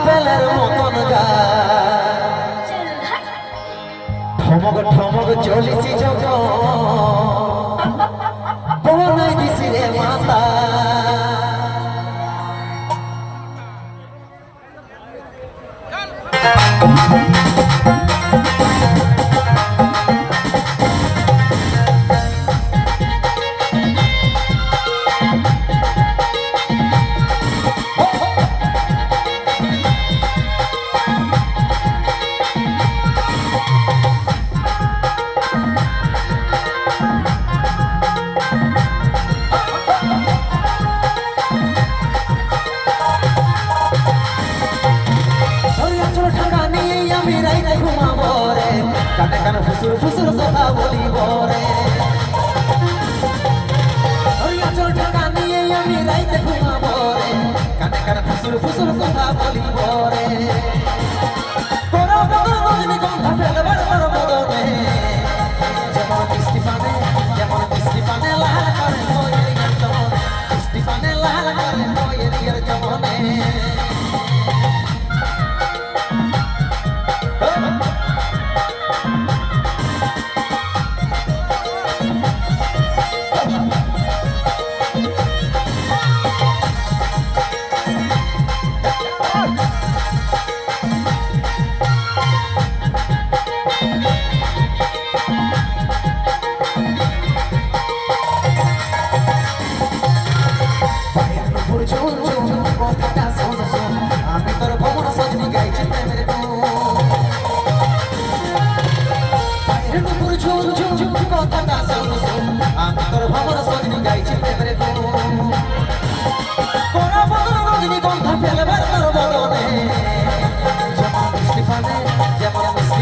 আপেলের মতন গা ঠমক ঠমক চলিছি যখন বনাই দিছি রে মাতা কানে কানে ফুসুর ফুসুর কথা বলিব রে আচল ঢাকা নিয়ে আমি রাইতে ঘুমাব রে কানে কানে ফুসুর ফুসুর কথা বলিব রে তোরা বদল বদনি গন্ধা ফেলবার তোর বদনে যেমন মিষ্টি পানে লাল করে ময়ের জমনে মিষ্টি পানে লাল করে ময়ের জমনে আমি তোর ভবন সজনি গাইছি প্রেমের কথাটা শোন আমি তোর ভবন সজনি গাইছি প্রেমের তোরা বদন রজনী গন্ধা ফেলবার তোর বদনে যেমন মিষ্টি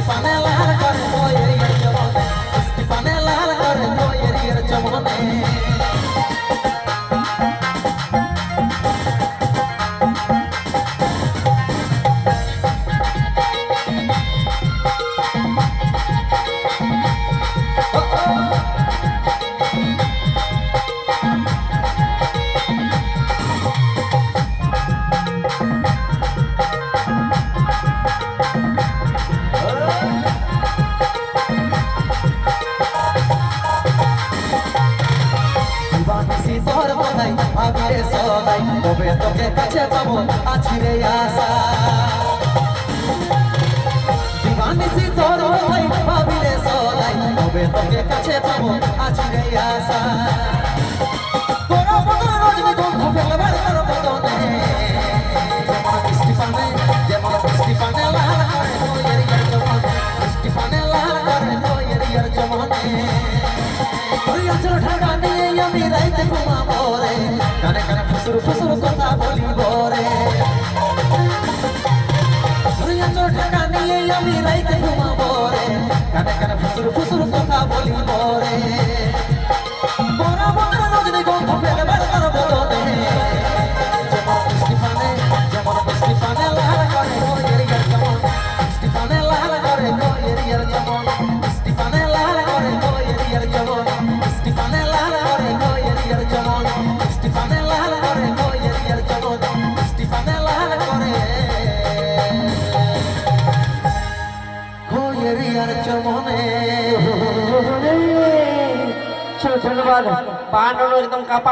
পানে লাল করে ময়ের জমনে মিষ্টি পানে লাল করে ময়ের জমনে ভাবিরে সদাই তবে তোকে কাছে পাবো আছি রে আশা দিবানিসি তোর ভাই ভাবিরে সদাই তবে তোকে কাছে পাবো আছি রে আশা তোরা বদন রজনী গন্ধা ফেলবার তোর বদনে যেমন মিষ্টি পানে লাল করে ময়ের জমনে মিষ্টি পানে লাল করে ময়ের জমনে আচল ঢাকা নিয়ে আমি রাইতে ঘুমাবো রে কানে কানে ফুসুর ফুসুর কথা বলিব রে আচল ঢাকা নিয়ে আমি রাইতে ঘুমাবো রে কানে কানে ফুসুর ফুসুর কথা বলিব রে বড় বড় রজনী গন্ধ ফেলবার তোর বদনে যেমন মিষ্টি পানে লাল করে ময়ের জমন মিষ্টি পানে লাল করে ময়ের জমন মিষ্টি পানে লাল করে ময়ের জমন মিষ্টি পানে লাল করে ময়ের জমন মিষ্টি পানে লাল করে ময়ের জমন মিষ্টি পানে লাল করে ময়ের জমনে ধন্যবাদ। বানানো একদম কাপা